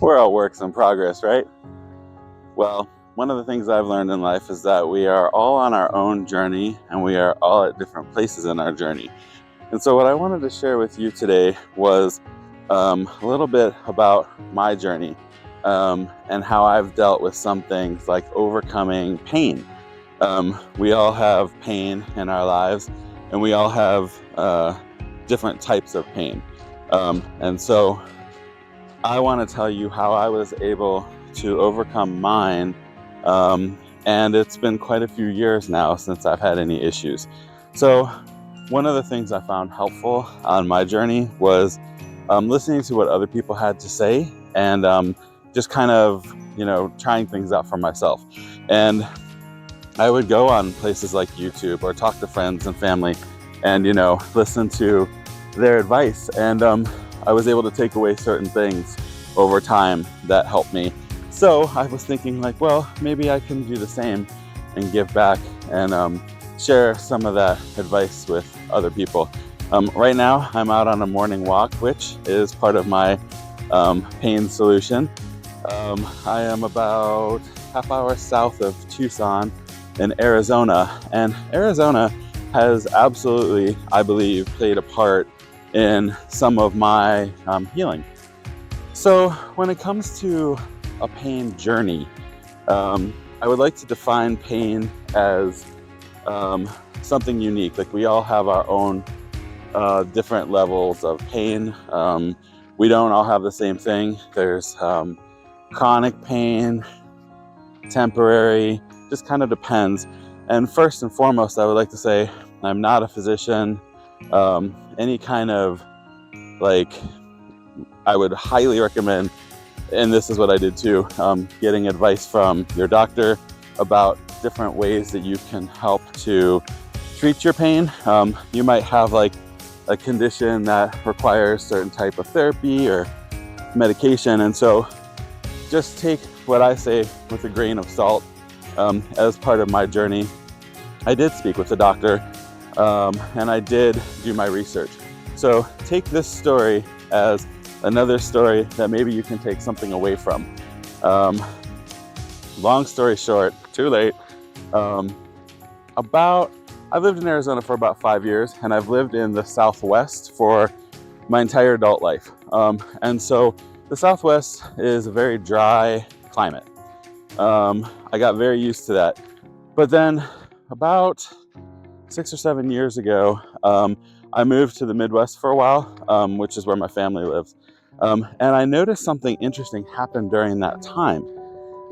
We're all works in progress, right? Well, one of the things I've learned in life is that we are all on our own journey and we are all at different places in our journey. And so what I wanted to share with you today was a little bit about my journey and how I've dealt with some things like overcoming pain. We all have pain in our lives, and we all have different types of pain. And so I want to tell you how I was able to overcome mine. And it's been quite a few years now since I've had any issues. So one of the things I found helpful on my journey was listening to what other people had to say and just kind of, trying things out for myself. And I would go on places like YouTube or talk to friends and family and, listen to their advice. And I was able to take away certain things over time that helped me. So I was thinking like, well, maybe I can do the same and give back and share some of that advice with other people. Right now, I'm out on a morning walk, which is part of my pain solution. I am about half hour south of Tucson in Arizona, and Arizona has absolutely, I believe, played a part in some of my healing. So when it comes to a pain journey, I would like to define pain as something unique. Like we all have our own different levels of pain. We don't all have the same thing. There's chronic pain, temporary, just kind of depends. And first and foremost, I would like to say I'm not a physician. Any kind of I would highly recommend, and this is what I did too, getting advice from your doctor about different ways that you can help to treat your pain. You might have like a condition that requires certain type of therapy or medication, and so just take what I say with a grain of salt. As part of my journey, I did speak with the doctor and I did do my research. So take this story as another story that maybe you can take something away from. Long story short, too late. I've lived in Arizona for about 5 years, and I've lived in the Southwest for my entire adult life. And so the Southwest is a very dry climate. I got very used to that. But then about 6 or 7 years ago, I moved to the Midwest for a while, which is where my family lives. And I noticed something interesting happened during that time.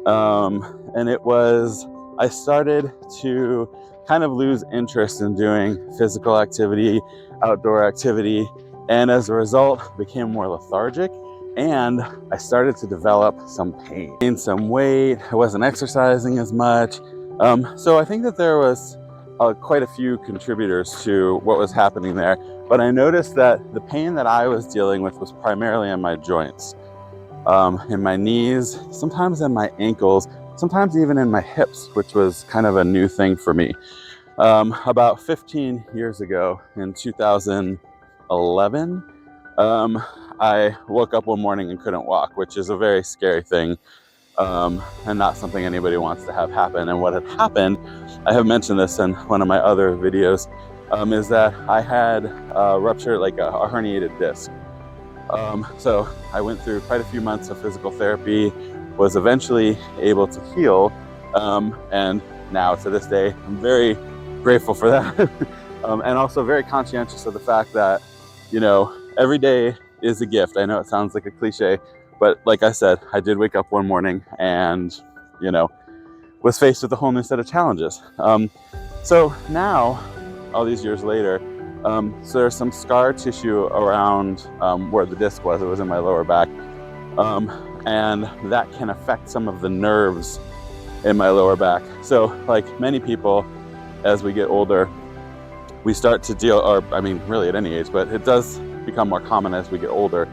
And it was, I started to kind of lose interest in doing physical activity, outdoor activity, and as a result, became more lethargic. And I started to develop some pain, gained some weight. I wasn't exercising as much. So I think that there was quite a few contributors to what was happening there. But I noticed that the pain that I was dealing with was primarily in my joints, in my knees, sometimes in my ankles, sometimes even in my hips, which was kind of a new thing for me. About 15 years ago in 2011, I woke up one morning and couldn't walk, which is a very scary thing, and not something anybody wants to have happen. And what had happened, I have mentioned this in one of my other videos, is that I had ruptured like a herniated disc. So I went through quite a few months of physical therapy, was eventually able to heal, and now to this day, I'm very grateful for that. And also very conscientious of the fact that, every day is a gift. I know it sounds like a cliche, but like I said, I did wake up one morning and, was faced with a whole new set of challenges. So now, all these years later, so there's some scar tissue around where the disc was. It was in my lower back. And that can affect some of the nerves in my lower back. So like many people, as we get older, we start to deal, or I mean, really at any age, but it does become more common as we get older.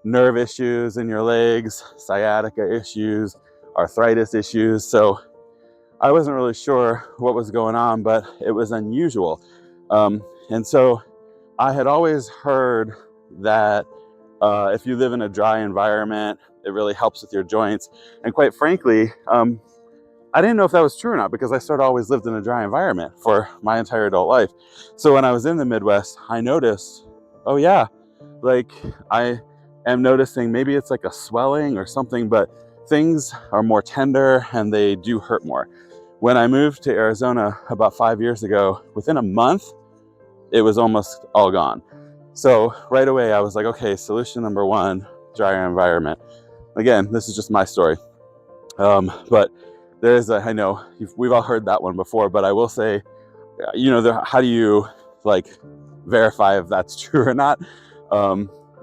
Nerve issues in your legs, sciatica issues, arthritis issues. So I wasn't really sure what was going on, but it was unusual. And so I had always heard that If you live in a dry environment, it really helps with your joints. And quite frankly, I didn't know if that was true or not because I sort of always lived in a dry environment for my entire adult life. So when I was in the Midwest, I noticed, oh yeah, like I am noticing maybe it's like a swelling or something, but things are more tender and they do hurt more. When I moved to Arizona about 5 years ago, within a month, it was almost all gone. So right away, I was like, okay, solution number one, drier environment. Again, this is just my story. But I know we've all heard that one before, but I will say, how do you like verify if that's true or not?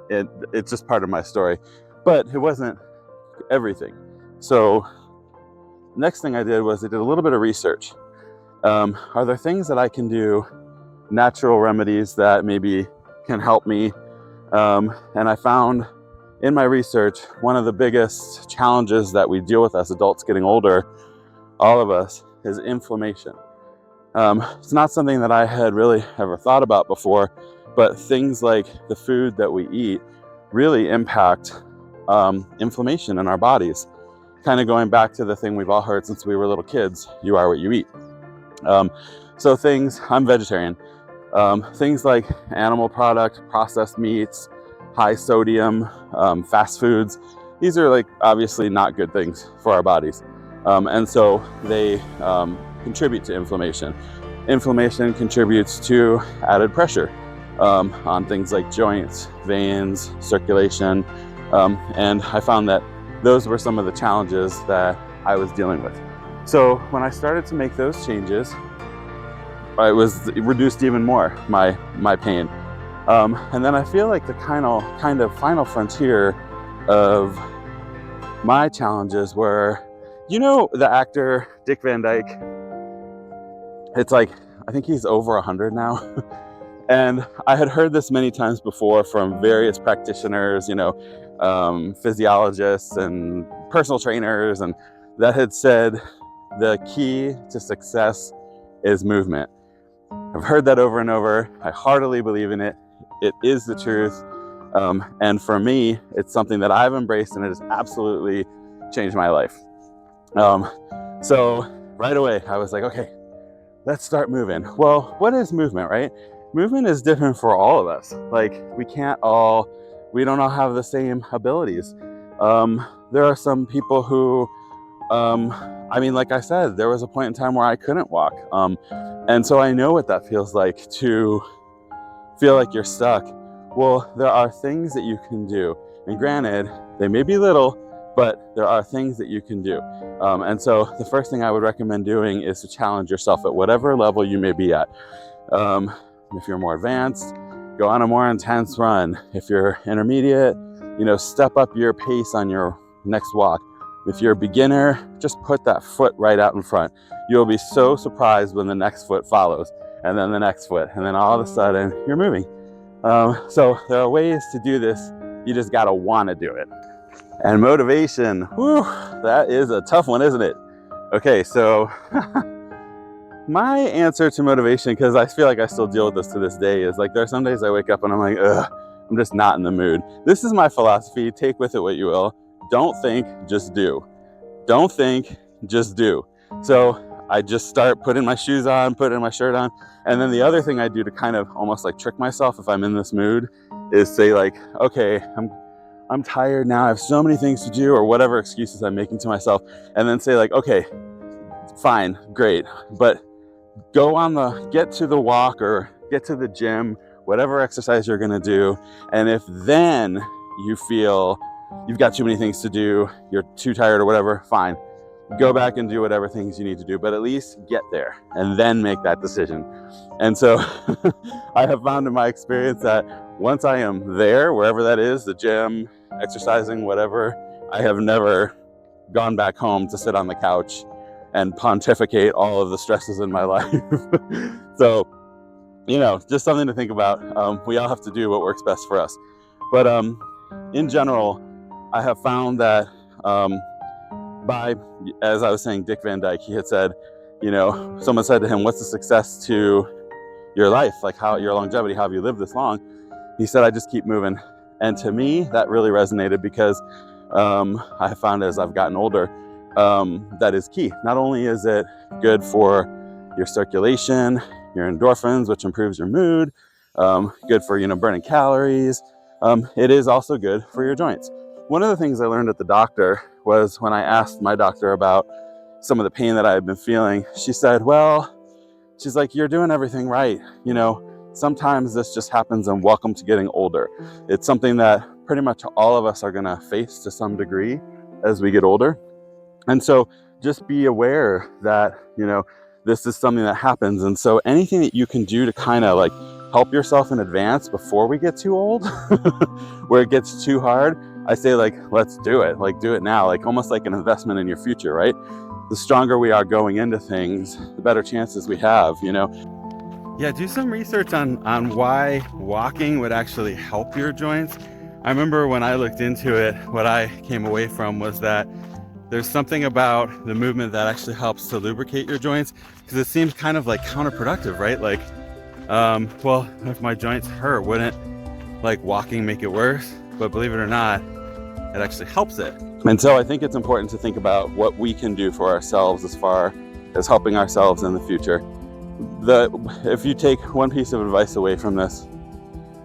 It's just part of my story, but it wasn't everything. So next thing I did was I did a little bit of research. Are there things that I can do, natural remedies that maybe can help me? And I found in my research, one of the biggest challenges that we deal with as adults getting older, all of us, is inflammation. It's not something that I had really ever thought about before, but things like the food that we eat really impact inflammation in our bodies. Kind of going back to the thing we've all heard since we were little kids, you are what you eat. So I'm vegetarian, things like animal product, processed meats, high sodium, fast foods, these are like obviously not good things for our bodies. And so they contribute to inflammation. Inflammation contributes to added pressure on things like joints, veins, circulation. And I found that those were some of the challenges that I was dealing with. So when I started to make those changes, it reduced even more my pain. And then I feel like the kind of final frontier of my challenges were, the actor Dick Van Dyke. It's like, I think he's over 100 now. And I had heard this many times before from various practitioners, physiologists and personal trainers, and that had said the key to success is movement. I've heard that over and over. I heartily believe in it. It is the truth. And for me, it's something that I've embraced, and it has absolutely changed my life. So right away, I was like, okay, let's start moving. Well, what is movement, right? Movement is different for all of us. Like we don't all have the same abilities. There are some people who, like I said, there was a point in time where I couldn't walk. And so I know what that feels like to feel like you're stuck. Well, there are things that you can do. And granted, they may be little, but there are things that you can do. And so the first thing I would recommend doing is to challenge yourself at whatever level you may be at. If you're more advanced, go on a more intense run. If you're intermediate, step up your pace on your next walk. If you're a beginner, just put that foot right out in front. You'll be so surprised when the next foot follows, and then the next foot, and then all of a sudden you're moving. So there are ways to do this. You just gotta want to do it. And motivation, whew, that is a tough one, isn't it? Okay, so my answer to motivation, because I feel like I still deal with this to this day, is like there are some days I wake up and I'm like, I'm just not in the mood. This is my philosophy. Take with it what you will. Don't think, just do. Don't think, just do. So I just start putting my shoes on, putting my shirt on. And then the other thing I do to kind of almost like trick myself if I'm in this mood is say like, okay, I'm tired now. I have so many things to do, or whatever excuses I'm making to myself. And then say like, okay, fine, great. But get to the walk or get to the gym, whatever exercise you're gonna do. And if then you feel you've got too many things to do, you're too tired or whatever, fine. Go back and do whatever things you need to do, but at least get there and then make that decision. And so I have found in my experience that once I am there, wherever that is, the gym, exercising, whatever, I have never gone back home to sit on the couch and pontificate all of the stresses in my life. So, just something to think about. We all have to do what works best for us. But in general, I have found that as I was saying, Dick Van Dyke, he had said, someone said to him, what's the success to your life? Like your longevity, how have you lived this long? He said, I just keep moving. And to me, that really resonated because I found as I've gotten older, that is key. Not only is it good for your circulation, your endorphins, which improves your mood, good for, burning calories. It is also good for your joints. One of the things I learned at the doctor was when I asked my doctor about some of the pain that I had been feeling, she said, well, she's like, you're doing everything right. Sometimes this just happens, and welcome to getting older. It's something that pretty much all of us are going to face to some degree as we get older. And so just be aware that, this is something that happens. And so anything that you can do to kind of like help yourself in advance before we get too old, where it gets too hard, I say, like, let's do it. Like, do it now, like almost like an investment in your future, right? The stronger we are going into things, the better chances we have, Yeah, do some research on why walking would actually help your joints. I remember when I looked into it, what I came away from was that there's something about the movement that actually helps to lubricate your joints, because it seems kind of like counterproductive, right? Like, well, if my joints hurt, wouldn't like walking make it worse? But believe it or not, it actually helps it. And so I think it's important to think about what we can do for ourselves as far as helping ourselves in the future. If you take one piece of advice away from this,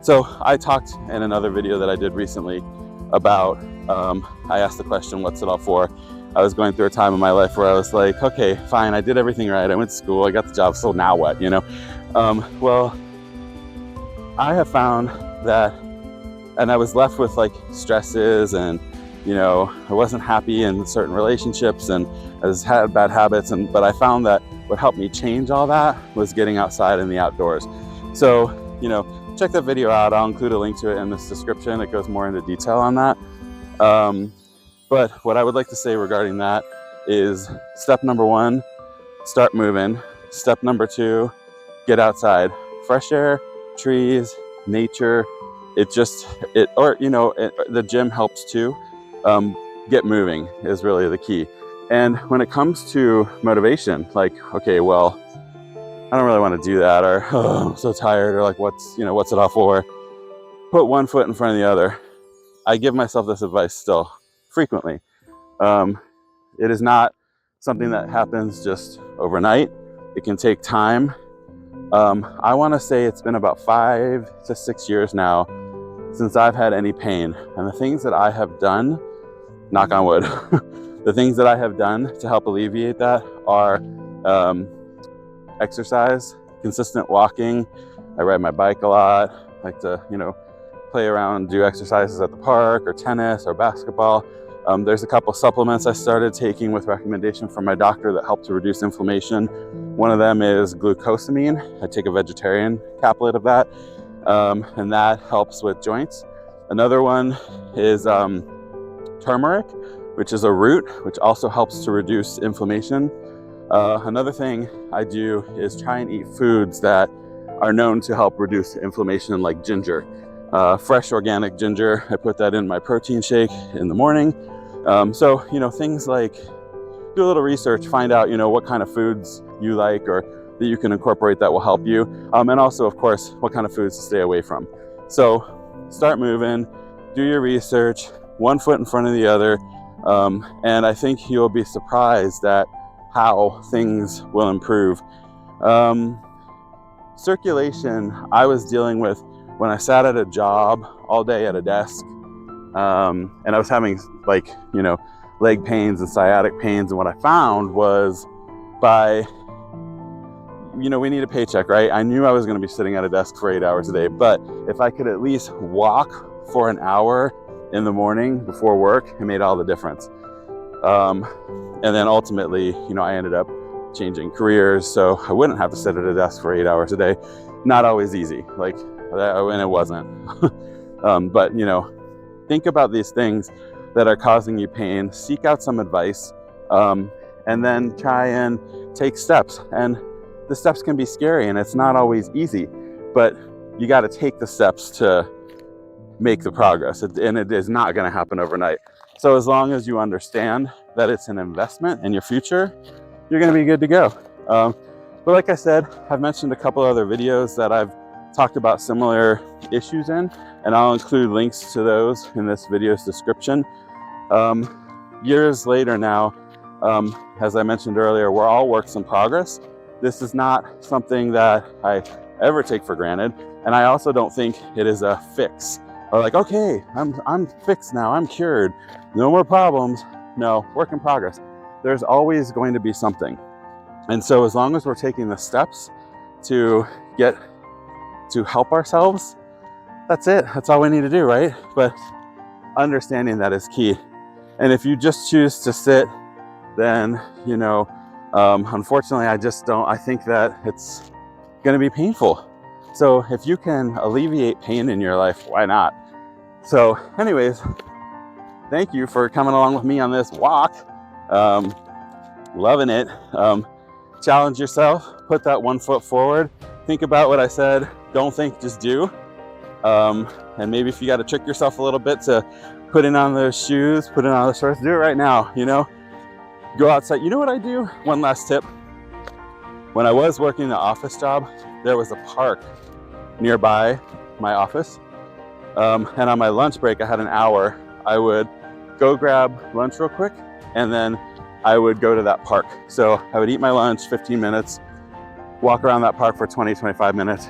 so I talked in another video that I did recently about, I asked the question, what's it all for? I was going through a time in my life where I was like, okay, fine, I did everything right. I went to school, I got the job, so now what, Well, I have found that, and I was left with like stresses, and, I wasn't happy in certain relationships, and I just had bad habits. But I found that what helped me change all that was getting outside in the outdoors. So, check that video out. I'll include a link to it in this description. It goes more into detail on that. But what I would like to say regarding that is step number 1, start moving. Step number 2, get outside. Fresh air, trees, nature. The gym helps too. Get moving is really the key. And when it comes to motivation, like, okay, well, I don't really want to do that, or I'm so tired, or like, what's it all for? Put one foot in front of the other. I give myself this advice still frequently. It is not something that happens just overnight. It can take time. I want to say it's been about 5 to 6 years now since I've had any pain. And the things that I have done, knock on wood, the things that I have done to help alleviate that are exercise, consistent walking. I ride my bike a lot. I like to, play around, do exercises at the park, or tennis, or basketball. There's a couple supplements I started taking with recommendation from my doctor that help to reduce inflammation. One of them is glucosamine. I take a vegetarian caplet of that, and that helps with joints. Another one is turmeric, which is a root, which also helps to reduce inflammation. Another thing I do is try and eat foods that are known to help reduce inflammation, like ginger. Fresh organic ginger, I put that in my protein shake in the morning. So, things like, do a little research, find out, what kind of foods you like or that you can incorporate that will help you. And also, of course, what kind of foods to stay away from. So start moving, do your research, one foot in front of the other. And I think you'll be surprised at how things will improve. Circulation, I was dealing with when I sat at a job all day at a desk, and I was having leg pains and sciatic pains. And what I found was we need a paycheck, right? I knew I was going to be sitting at a desk for 8 hours a day, but if I could at least walk for an hour in the morning before work, it made all the difference. And then ultimately, I ended up changing careers so I wouldn't have to sit at a desk for 8 hours a day. Not always easy, and it wasn't. But think about these things that are causing you pain, seek out some advice, and then try and take steps. And the steps can be scary, and it's not always easy, but you got to take the steps to make the progress, and it is not going to happen overnight. So as long as you understand that it's an investment in your future, you're going to be good to go. But like I said, I've mentioned a couple other videos that I've talked about similar issues in. and I'll include links to those in this video's description. Years later now, as I mentioned earlier, we're all works in progress. This is not something that I ever take for granted, and I also don't think it is a fix. Or like, okay, I'm fixed now, I'm cured, no more problems. No, work in progress. There's always going to be something. And so as long as we're taking the steps to help ourselves, that's it. That's all we need to do, right? But understanding that is key. And if you just choose to sit, then, you know, unfortunately, I think that it's going to be painful. So if you can alleviate pain in your life, why not? So anyways, thank you for coming along with me on this walk. Loving it. Challenge yourself, put that 1 foot forward. Think about what I said. Don't think, just do. And maybe if you got to trick yourself a little bit to putting on those shoes, putting on the shorts, do it right now, you know? Go outside. You know what I do? One last tip. When I was working the office job, there was a park nearby my office. And on my lunch break, I had an hour. I would go grab lunch real quick, and then I would go to that park. So I would eat my lunch, 15 minutes, walk around that park for 20, 25 minutes,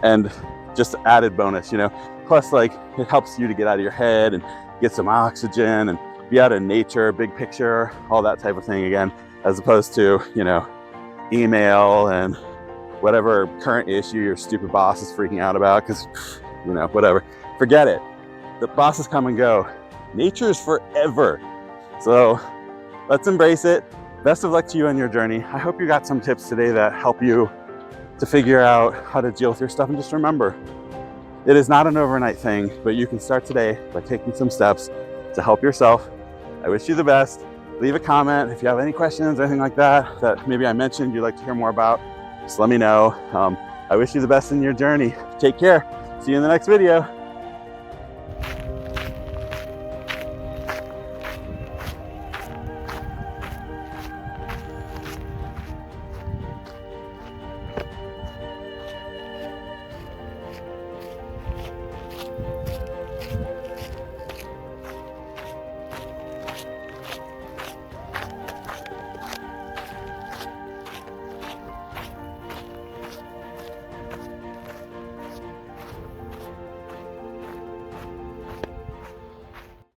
and just added bonus, you know? Plus, like, it helps you to get out of your head and get some oxygen and be out in nature, big picture, all that type of thing again, as opposed to, you know, email and whatever current issue your stupid boss is freaking out about, because, you know, whatever. Forget it. The bosses come and go. Nature is forever. So let's embrace it. Best of luck to you on your journey. I hope you got some tips today that help you to figure out how to deal with your stuff. And just remember, it is not an overnight thing, but you can start today by taking some steps to help yourself. I wish you the best. Leave a comment if you have any questions or anything like that that maybe I mentioned you'd like to hear more about. Just let me know. I wish you the best in your journey. Take care. See you in the next video.